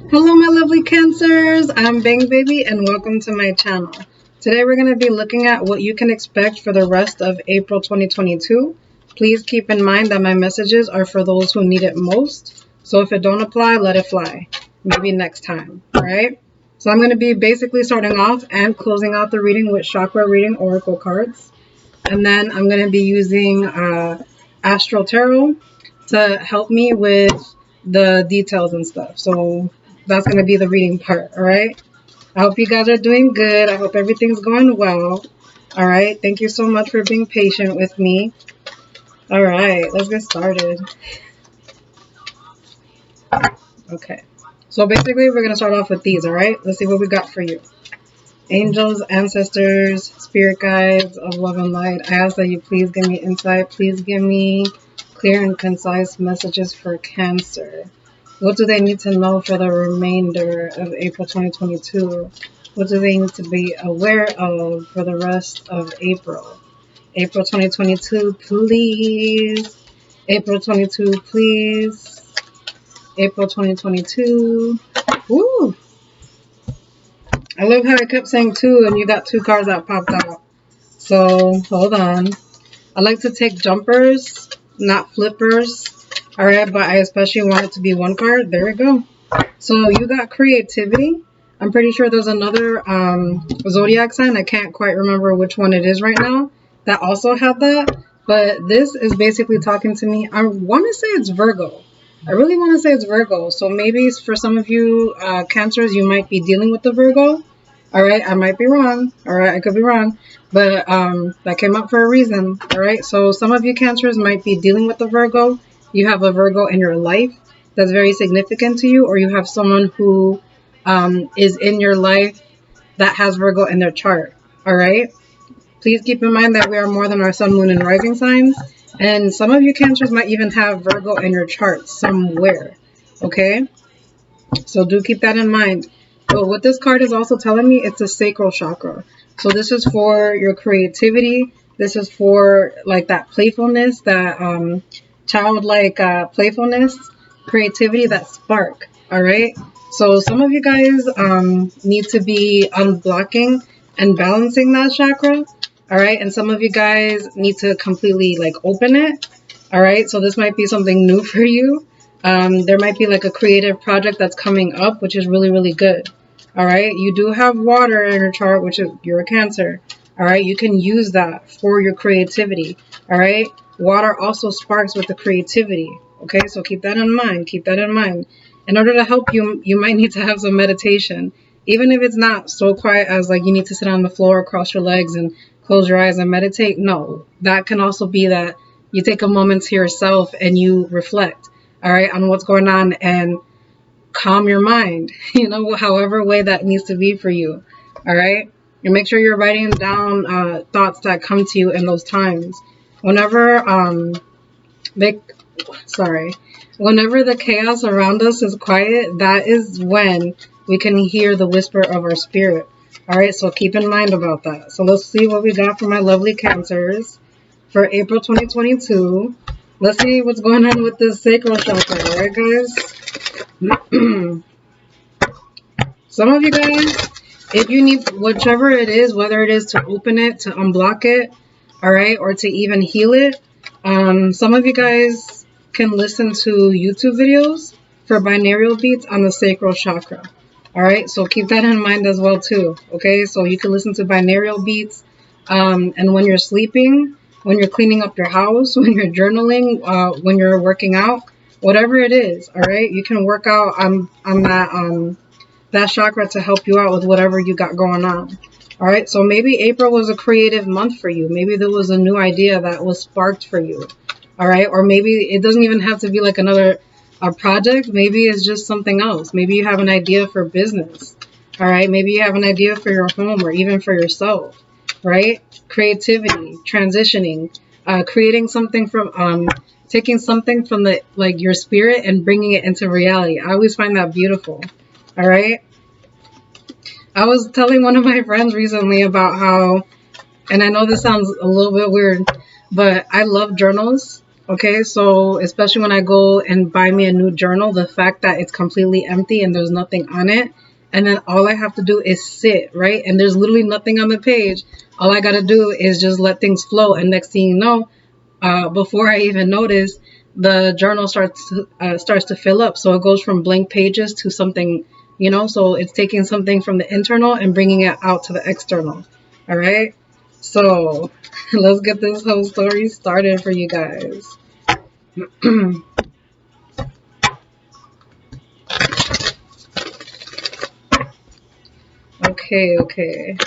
Hello, my lovely Cancers. I'm Bang Baby, and welcome to my channel. Today, we're going to be looking at what you can expect for the rest of April 2022. Please keep in mind that my messages are for those who need it most. So if it don't apply, let it fly. Maybe next time, all right? So I'm going to be basically starting off and closing out the reading with Chakra Reading Oracle cards. And then I'm going to be using Astral Tarot to help me with the details and stuff. So that's going to be the reading part, all right? I hope you guys are doing good. I hope everything's going well. All right. Thank you so much for being patient with me. All right. Let's get started. Okay. So basically, we're going to start off with these, all right? Let's see what we got for you. Angels, ancestors, spirit guides of love and light, I ask that you please give me insight. Please give me clear and concise messages for Cancer. What do they need to know for the remainder of April 2022? What do they need to be aware of for the rest of April? April 2022, please. April 22, please. April 2022. Woo! I love how I kept saying two and you got two cards that popped out. So, hold on. I like to take jumpers, not flippers. Alright, but I especially want it to be one card. There we go. So, you got creativity. I'm pretty sure there's another zodiac sign. I can't quite remember which one it is right now that also had that. But this is basically talking to me. I want to say it's Virgo. I really want to say it's Virgo. So maybe for some of you Cancers, you might be dealing with the Virgo. All right, I might be wrong. All right, I could be wrong. But that came up for a reason. All right, so some of you Cancers might be dealing with the Virgo. You have a Virgo in your life that's very significant to you, or you have someone who is in your life that has Virgo in their chart. All right. Please keep in mind that we are more than our sun, moon, and rising signs. And some of you Cancers might even have Virgo in your chart somewhere. Okay. So do keep that in mind. But what this card is also telling me, it's a sacral chakra. So this is for your creativity. This is for like that playfulness, that childlike playfulness, creativity, that spark. All right. So some of you guys need to be unblocking and balancing that chakra. All right. And some of you guys need to completely like open it. All right. So this might be something new for you. There might be like a creative project that's coming up, which is really, really good. All right. You do have water in your chart, which is you're a Cancer. All right. You can use that for your creativity. All right. Water also sparks with the creativity. Okay. So keep that in mind. Keep that in mind. In order to help you, you might need to have some meditation. Even if it's not so quiet as like you need to sit on the floor, cross your legs, and close your eyes and meditate. No, that can also be that you take a moment to yourself and you reflect, all right, on what's going on and calm your mind, however way that needs to be for you, all right? And make sure you're writing down thoughts that come to you in those times. Whenever whenever the chaos around us is quiet, that is when we can hear the whisper of our spirit. All right, so keep in mind about that. So let's see what we got for my lovely Cancers for April 2022. Let's see what's going on with this sacral chakra, all right, guys? Some of you guys, if you need whichever it is, whether it is to open it, to unblock it, all right, or to even heal it, some of you guys can listen to YouTube videos for binaural beats on the sacral chakra. All right, so keep that in mind as well too. Okay, so you can listen to binaural beats, and when you're sleeping, when you're cleaning up your house, when you're journaling, when you're working out, whatever it is. All right, you can work out on that chakra to help you out with whatever you got going on. All right, so maybe April was a creative month for you. Maybe there was a new idea that was sparked for you. All right, or maybe it doesn't even have to be like another project. Maybe it's just something else. Maybe you have an idea for business. All right, maybe you have an idea for your home or even for yourself. Right? Creativity, transitioning, creating something from taking something from the like your spirit and bringing it into reality. I always find that beautiful. All right. I was telling one of my friends recently about how, and I know this sounds a little bit weird, but I love journals. Okay, so especially when I go and buy me a new journal, the fact that it's completely empty and there's nothing on it, and then all I have to do is sit, right? And there's literally nothing on the page. All I gotta do is just let things flow, and next thing you know, before I even notice, the journal starts to fill up. So it goes from blank pages to something, So it's taking something from the internal and bringing it out to the external. All right. So let's get this whole story started for you guys. Okay, okay.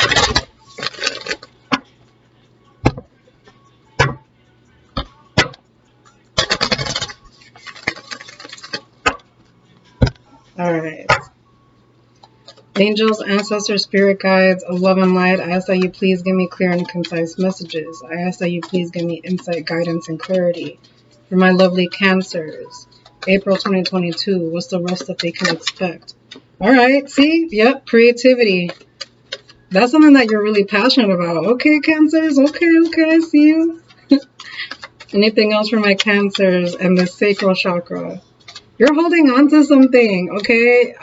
All right. Angels, ancestors, spirit guides of love and light, I ask that you please give me clear and concise messages. I ask that you please give me insight, guidance, and clarity for my lovely Cancers. April 2022, what's the rest that they can expect? All right, see? Yep, creativity. That's something that you're really passionate about. Okay, Cancers. Okay, I see you. Anything else for my Cancers and the sacral chakra? You're holding on to something, okay?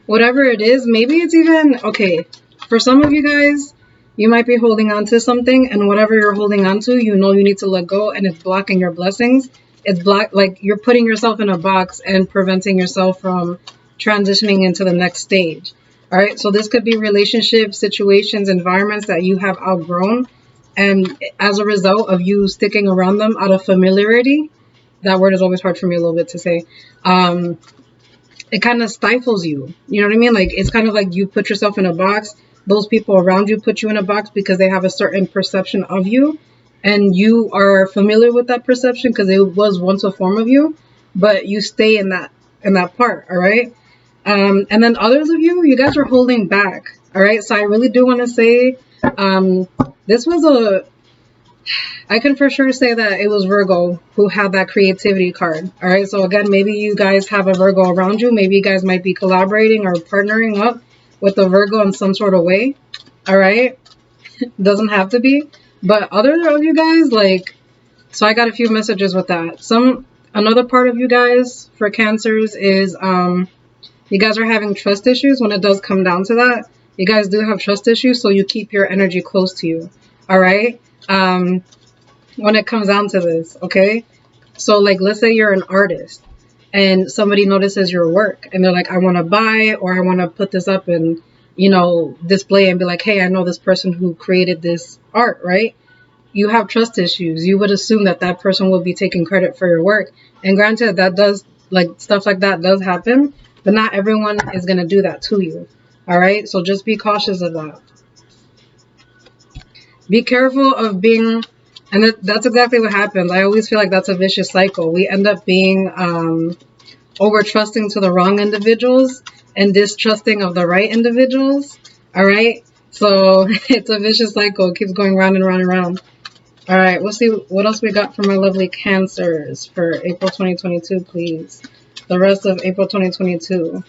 Whatever it is, maybe it's even, okay, for some of you guys, you might be holding on to something, and whatever you're holding on to, you need to let go, and it's blocking your blessings. It's like you're putting yourself in a box and preventing yourself from transitioning into the next stage. All right, so this could be relationships, situations, environments that you have outgrown, and as a result of you sticking around them out of familiarity, that word is always hard for me a little bit to say. It kind of stifles you. You know what I mean? Like, it's kind of like you put yourself in a box. Those people around you put you in a box because they have a certain perception of you, and you are familiar with that perception because it was once a form of you, but you stay in that part. All right. And then others of you guys are holding back. All right. So I really do want to say, this was I can for sure say that it was Virgo who had that creativity card. All right. So again, maybe you guys have a Virgo around you. Maybe you guys might be collaborating or partnering up with a Virgo in some sort of way. All right. Doesn't have to be. But other of you guys, like, so I got a few messages with that. Another part of you guys for Cancers is you guys are having trust issues. When it does come down to that, you guys do have trust issues, so you keep your energy close to you. All right. When it comes down to this, okay? So, like, let's say you're an artist and somebody notices your work and they're like, I want to buy, or I want to put this up and, display and be like, hey, I know this person who created this art, right? You have trust issues. You would assume that that person will be taking credit for your work. And granted, that does, like, stuff like that does happen, but not everyone is going to do that to you. All right? So just be cautious of that. Be careful of being, and that's exactly what happens. I always feel like that's a vicious cycle. We end up being over trusting to the wrong individuals and distrusting of the right individuals. All right. So it's a vicious cycle. It keeps going round and round and round. All right. We'll see what else we got for my lovely Cancers for April 2022, please. The rest of April 2022.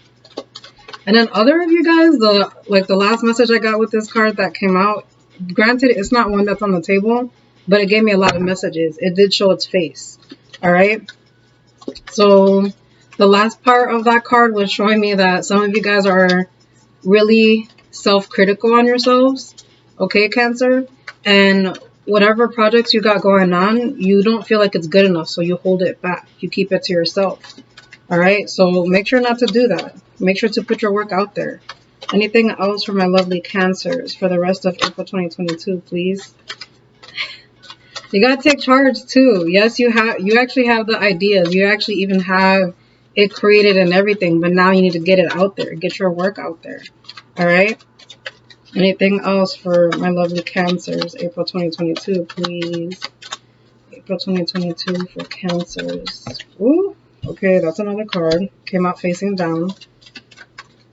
And then other of you guys, the last message I got with this card that came out, granted, it's not one that's on the table, but it gave me a lot of messages. It did show its face. All right. So the last part of that card was showing me that some of you guys are really self-critical on yourselves. Okay, Cancer. And whatever projects you got going on, you don't feel like it's good enough. So you hold it back. You keep it to yourself. All right. So make sure not to do that. Make sure to put your work out there. Anything else for my lovely Cancers for the rest of April 2022, please? You gotta take charge too. Yes, you actually have the ideas. You actually even have it created and everything, but now you need to get it out there. Get your work out there. All right. Anything else for my lovely Cancers, April 2022, please? April 2022 for Cancers. Ooh, okay, that's another card. Came out facing down.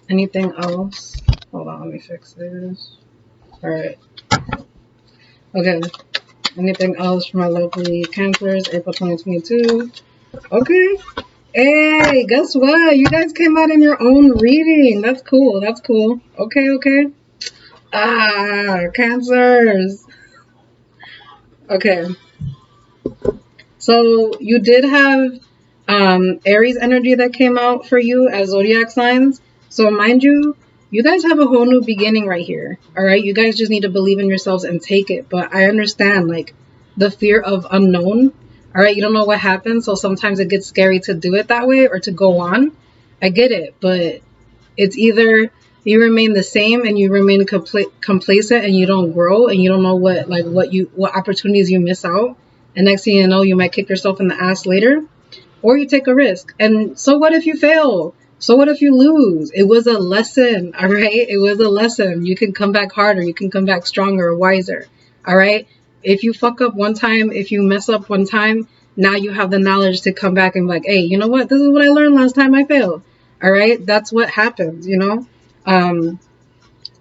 Anything else? Hold on, let me fix this. All right. Okay. Anything else for my lovely Cancers, April 2022? Okay. Hey, guess what? You guys came out in your own reading. That's cool. That's cool. Okay. Cancers. Okay. So you did have Aries energy that came out for you as zodiac signs. So mind you, you guys have a whole new beginning right here. All right, you guys just need to believe in yourselves and take it. But I understand like the fear of unknown. All right, you don't know what happens, so sometimes it gets scary to do it that way or to go on. I get it, but it's either you remain the same and you remain complacent and you don't grow and you don't know what opportunities you miss out, and next thing you know you might kick yourself in the ass later, or you take a risk. And so what if you fail? So what if you lose? It was a lesson, all right? It was a lesson. You can come back harder. You can come back stronger or wiser, all right? If you fuck up one time, if you mess up one time, now you have the knowledge to come back and be like, hey, you know what? This is what I learned last time I failed, all right? That's what happens, you know? Um,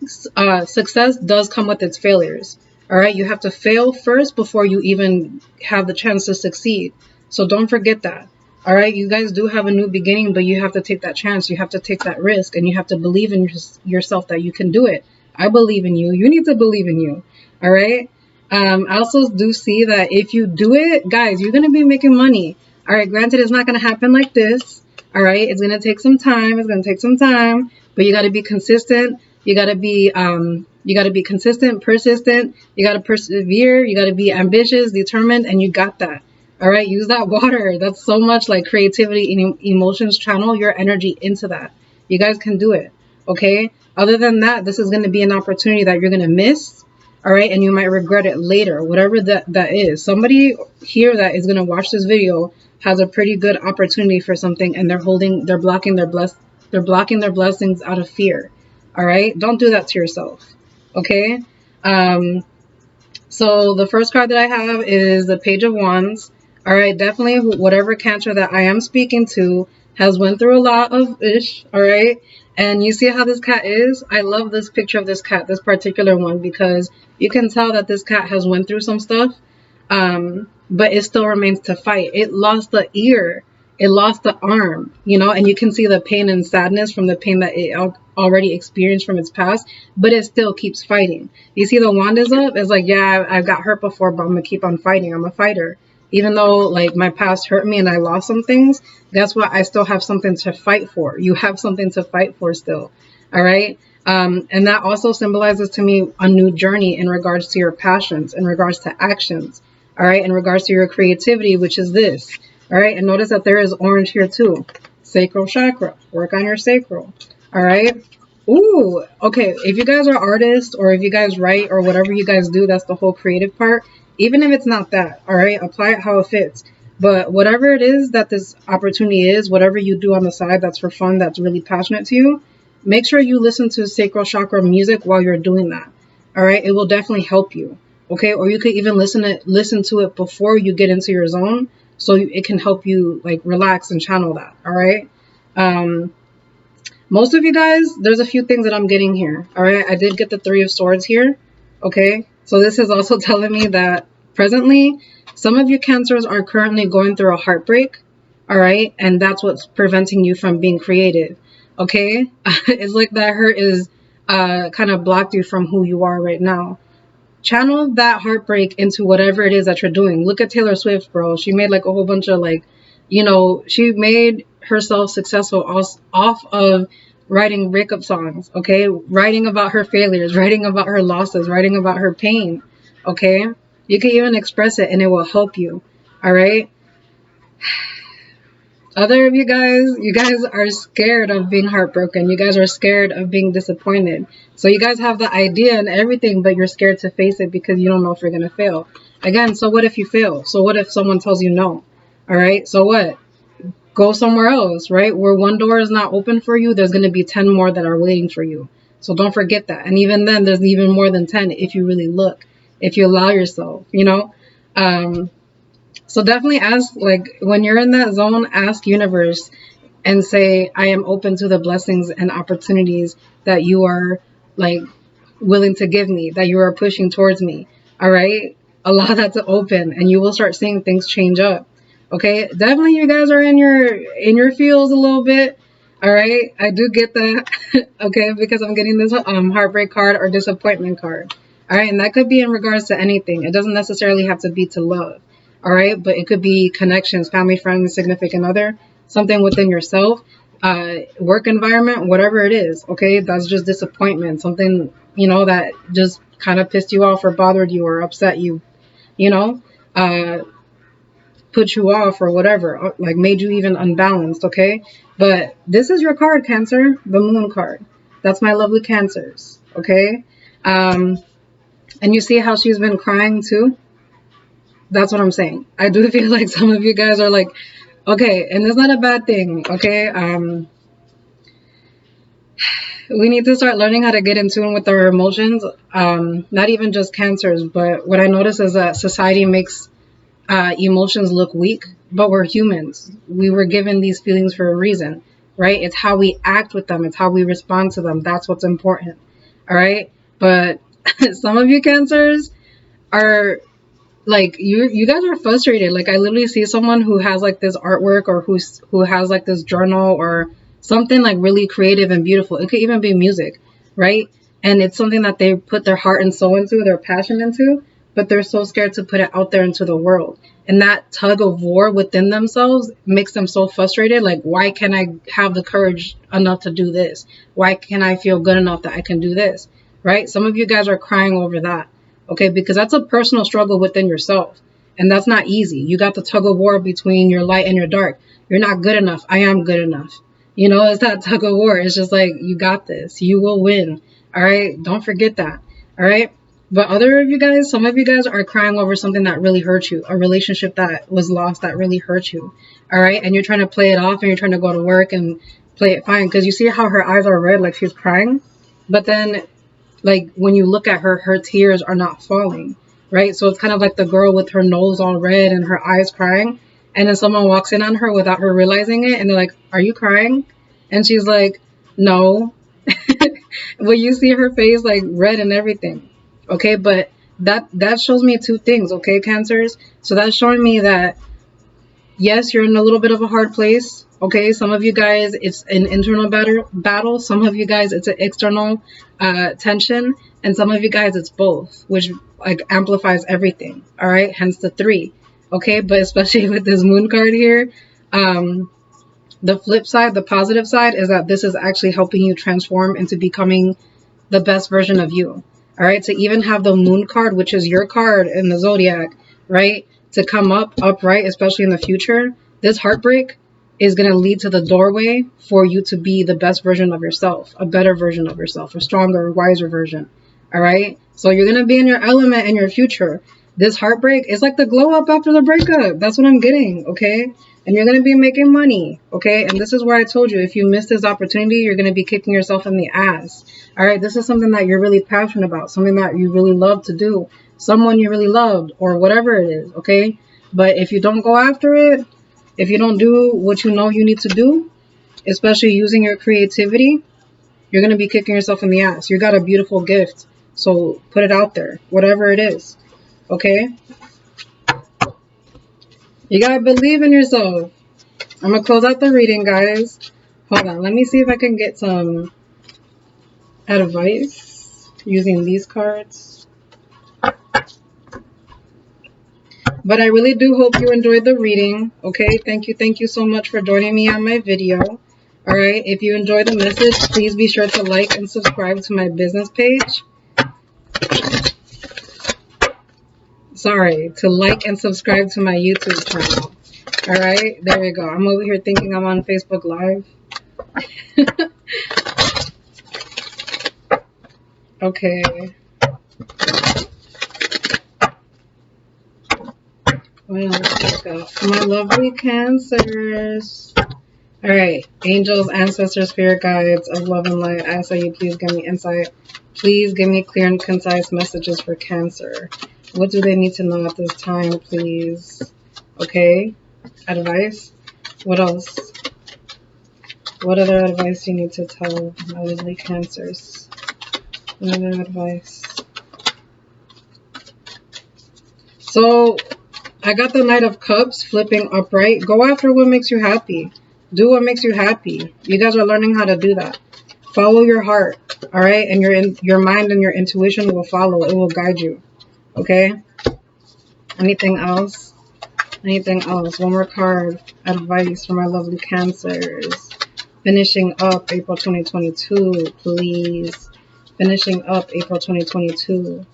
Success does come with its failures. All right, you have to fail first before you even have the chance to succeed. So don't forget that. All right, you guys do have a new beginning, but you have to take that chance. You have to take that risk, and you have to believe in yourself that you can do it. I believe in you. You need to believe in you. All right. I also do see that if you do it, guys, you're gonna be making money. All right. Granted, it's not gonna happen like this. All right. It's gonna take some time. It's gonna take some time, but you got to be consistent. You got to be consistent, persistent. You got to persevere. You got to be ambitious, determined, and you got that. All right, use that water. That's so much like creativity and emotions. Channel your energy into that. You guys can do it. Okay. Other than that, this is going to be an opportunity that you're going to miss. All right, and you might regret it later. Whatever that is. Somebody here that is going to watch this video has a pretty good opportunity for something, and they're blocking their blessings out of fear. All right, don't do that to yourself. Okay. Um, so the first card that I have is the Page of Wands. All right, definitely whatever Cancer that I am speaking to has went through a lot of ish. All right, and you see how this cat is. I love this picture of this cat, this particular one, because you can tell that this cat has went through some stuff, but it still remains to fight. It lost the ear, it lost the arm, and you can see the pain and sadness from the pain that it already experienced from its past, but it still keeps fighting. You see the wand is up. It's like, yeah, I've got hurt before, but I'm gonna keep on fighting. I'm a fighter. Even though like my past hurt me and I lost some things, guess what? I still have something to fight for. You have something to fight for still. All right. And that also symbolizes to me a new journey in regards to your passions, in regards to actions. All right. In regards to your creativity, which is this. All right. And notice that there is orange here too. Sacral chakra. Work on your sacral. All right. Ooh, okay. If you guys are artists or if you guys write or whatever you guys do, that's the whole creative part. Even if it's not that, all right, apply it how it fits. But whatever it is that this opportunity is, whatever you do on the side that's for fun, that's really passionate to you, make sure you listen to sacral chakra music while you're doing that. All right, it will definitely help you. Okay, or you could even listen to it before you get into your zone, so it can help you like relax and channel that. All right. Most of you guys, there's a few things that I'm getting here. All right, I did get the Three of Swords here. Okay, so this is also telling me that presently, some of you Cancers are currently going through a heartbreak. All right, and that's what's preventing you from being creative. Okay, it's like that hurt is kind of blocked you from who you are right now. Channel that heartbreak into whatever it is that you're doing. Look at Taylor Swift, bro. She made like a whole bunch of like, she made herself successful off of writing breakup songs, okay? Writing about her failures, writing about her losses, writing about her pain, okay? You can even express it and it will help you, all right? Other of you guys are scared of being heartbroken. You guys are scared of being disappointed. So you guys have the idea and everything, but you're scared to face it because you don't know if you're going to fail. Again, so what if you fail? So what if someone tells you no? All right, so what? Go somewhere else, right? Where one door is not open for you, there's going to be 10 more that are waiting for you. So don't forget that. And even then, there's even more than 10 if you really look, if you allow yourself, So definitely ask, like, when you're in that zone, ask universe and say, I am open to the blessings and opportunities that you are, like, willing to give me, that you are pushing towards me. All right? Allow that to open and you will start seeing things change up. Okay? Definitely you guys are in your fields a little bit. All right? I do get that. Okay? Because I'm getting this heartbreak card or disappointment card. All right? And that could be in regards to anything. It doesn't necessarily have to be to love. all right? But it could be connections, family, friends, significant other, something within yourself, work environment, whatever it is, okay? That's just disappointment, something, you know, that just kind of pissed you off or bothered you or upset you, you know, put you off or whatever, like made you even unbalanced, okay? But this is your card, Cancer, the Moon card. That's my lovely Cancers, okay? And you see how she's been crying too? That's what I'm saying. I do feel like some of you guys are like, okay, and it's not a bad thing, okay? We need to start learning how to get in tune with our emotions. Not even just Cancers, but what I notice is that society makes emotions look weak, but we're humans. We were given these feelings for a reason, right? It's how we act with them. It's how we respond to them. That's what's important, all right? But some of you Cancers are like, you guys are frustrated. Like, I literally see someone who has like this artwork or who has like this journal or something like really creative and beautiful. It could even be music, right? And it's something that they put their heart and soul into, their passion into, but they're so scared to put it out there into the world. And that tug of war within themselves makes them so frustrated. Like, why can't I have the courage enough to do this? Why can't I feel good enough that I can do this? Right? Some of you guys are crying over that. Okay, because that's a personal struggle within yourself. And that's not easy. You got the tug of war between your light and your dark. You're not good enough. I am good enough. You know, it's that tug of war. It's just like, you got this. You will win. All right? Don't forget that. All right? But other of you guys, some of you guys are crying over something that really hurt you. A relationship that was lost that really hurt you. All right? And you're trying to play it off and you're trying to go to work and play it fine. Because you see how her eyes are red, like she's crying. But then, like, when you look at her, her tears are not falling, right? So it's kind of like the girl with her nose all red and her eyes crying. And then someone walks in on her without her realizing it. And they're like, are you crying? And she's like, no. But you see her face like red and everything. Okay, but that shows me two things, okay, Cancers? So that's showing me that, yes, you're in a little bit of a hard place. Okay, some of you guys, it's an internal battle. Some of you guys, it's an external tension. And some of you guys, it's both, which like amplifies everything. All right, hence the 3. Okay, but especially with this Moon card here, the flip side, the positive side, is that this is actually helping you transform into becoming the best version of you. All right, to even have the Moon card, which is your card in the zodiac, right, to come up upright, especially in the future, this heartbreak is going to lead to the doorway for you to be the best version of yourself, a better version of yourself, a stronger, wiser version. All right, so you're going to be in your element in your future. This heartbreak is like the glow up after the breakup. That's what I'm getting, okay? And you're going to be making money, okay? And this is where I told you, if you miss this opportunity, you're going to be kicking yourself in the ass. All right, this is something that you're really passionate about, something that you really love to do, someone you really loved, or whatever it is, okay? But if you don't go after it, if you don't do what you know you need to do, especially using your creativity, you're going to be kicking yourself in the ass. You got a beautiful gift, so put it out there, whatever it is, okay? You got to believe in yourself. I'm going to close out the reading, guys. Hold on, let me see if I can get some advice using these cards. But I really do hope you enjoyed the reading. Okay, thank you so much for joining me on my video. All right, if you enjoyed the message, please be sure to like and subscribe to my business page. Sorry, to like and subscribe to my YouTube channel. All right, there we go. I'm over here thinking I'm on Facebook Live. Okay. Well, let's go. My lovely Cancers. All right, angels, ancestors, spirit guides of love and light, I ask that you please give me insight. Please give me clear and concise messages for Cancer. What do they need to know at this time, please? Okay, advice. What else? What other advice do you need to tell my lovely Cancers? What other advice? So, I got the Knight of Cups flipping upright. Go after what makes you happy. Do what makes you happy. You guys are learning how to do that. Follow your heart, all right? And your mind and your intuition will follow. It will guide you, okay? Anything else? Anything else? One more card. Advice for my lovely Cancers. Finishing up April 2022, please. Finishing up April 2022.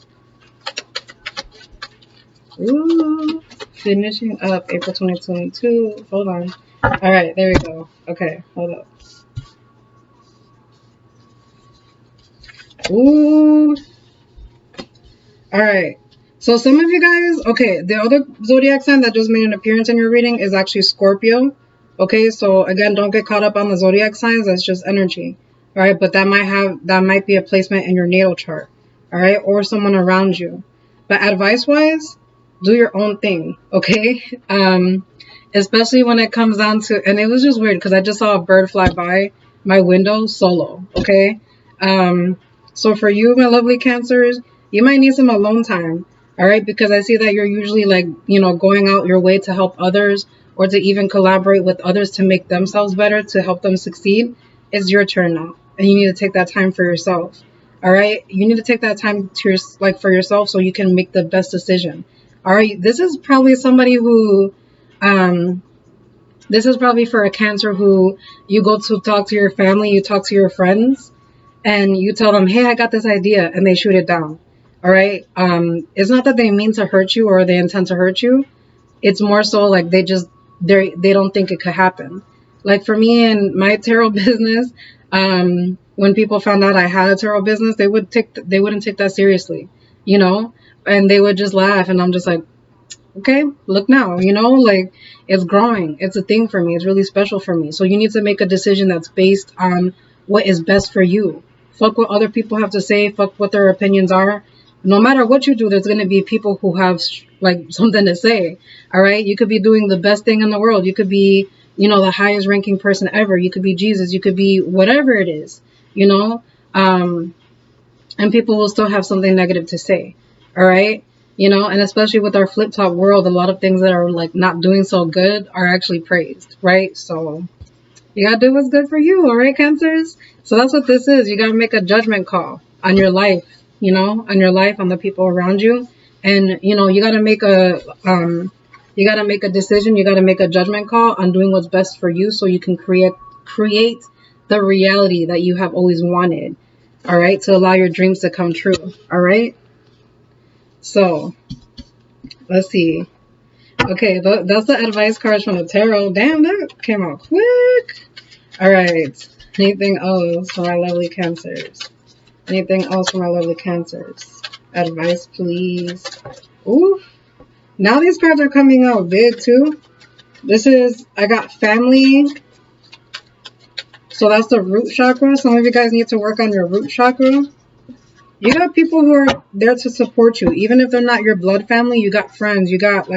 Ooh. Finishing up April 2022. Hold on. All right, there we go. Okay, hold up. Ooh. All right. So some of you guys, okay, the other zodiac sign that just made an appearance in your reading is actually Scorpio. Okay, so again, don't get caught up on the zodiac signs. That's just energy. All right, but that might be a placement in your natal chart. All right, or someone around you. But advice-wise, do your own thing. Okay, especially when it comes down to, and it was just weird because I just saw a bird fly by my window solo. Okay, so for you, my lovely Cancers, you might need some alone time. All right, because I see that you're usually like, going out your way to help others or to even collaborate with others to make themselves better, to help them succeed. It's your turn now, and you need to take that time for yourself. All right, you need to take that time to for yourself so you can make the best decision. All right, this is probably somebody who, this is probably for a Cancer who you go to talk to your family, you talk to your friends, and you tell them, hey, I got this idea, and they shoot it down. All right. It's not that they mean to hurt you or they intend to hurt you. It's more so like they don't think it could happen. Like for me in my tarot business, when people found out I had a tarot business, they wouldn't take that seriously, and they would just laugh, and I'm just like, okay, look now, like it's growing. It's a thing for me. It's really special for me. So you need to make a decision that's based on what is best for you. Fuck what other people have to say. Fuck what their opinions are. No matter what you do, there's going to be people who have like something to say. All right. You could be doing the best thing in the world. You could be, the highest ranking person ever. You could be Jesus. You could be whatever it is, and people will still have something negative to say. All right. And especially with our flip top world, a lot of things that are like not doing so good are actually praised. Right. So you got to do what's good for you. All right, Cancers. So that's what this is. You got to make a judgment call on your life, on your life, on the people around you. And, you got to make a decision. You got to make a judgment call on doing what's best for you so you can create the reality that you have always wanted. All right. To allow your dreams to come true. All right. So let's see. Okay. That's the advice cards from the tarot. Damn, that came out quick. All right. Anything else for my lovely Cancers? Anything else for my lovely Cancers? Advice, please. Ooh. Now these cards are coming out big too. I got family. So that's the root chakra. Some of you guys need to work on your root chakra. You got people who are there to support you. Even if they're not your blood family, you got friends. You got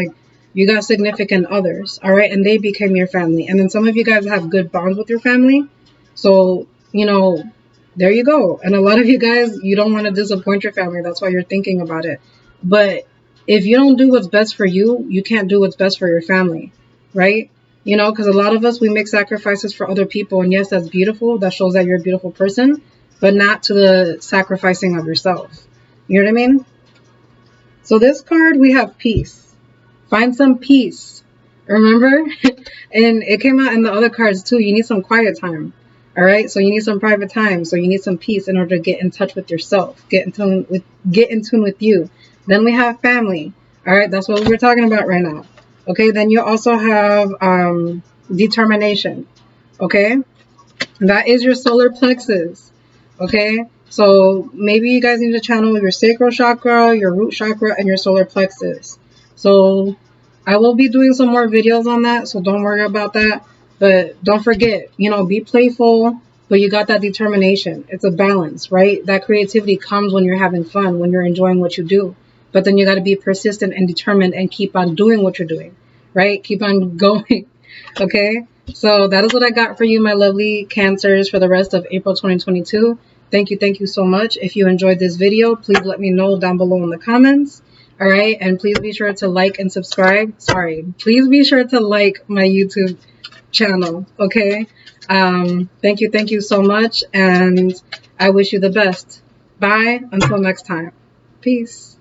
significant others. All right. And they became your family. And then some of you guys have good bonds with your family. So, there you go. And a lot of you guys, you don't want to disappoint your family. That's why you're thinking about it. But if you don't do what's best for you, you can't do what's best for your family. Right. Because a lot of us, we make sacrifices for other people. And yes, that's beautiful. That shows that you're a beautiful person, but not to the sacrificing of yourself. You know what I mean? So this card, we have peace. Find some peace. Remember? And it came out in the other cards too. You need some quiet time. All right. So you need some private time. So you need some peace in order to get in touch with yourself. Get in tune with you. Then we have family. All right. That's what we're talking about right now. Okay. Then you also have determination. Okay. That is your solar plexus. Okay. So maybe you guys need to channel your sacral chakra, your root chakra, and your solar plexus. So I will be doing some more videos on that. So don't worry about that. But don't forget, be playful, but you got that determination. It's a balance, right? That creativity comes when you're having fun, when you're enjoying what you do. But then you got to be persistent and determined and keep on doing what you're doing, right? Keep on going. Okay. So that is what I got for you, my lovely Cancers, for the rest of April 2022. Thank you so much. If you enjoyed this video, please let me know down below in the comments. All right. And please be sure to like and subscribe. Please be sure to like my YouTube channel. Okay. Thank you so much. And I wish you the best. Bye. Until next time. Peace.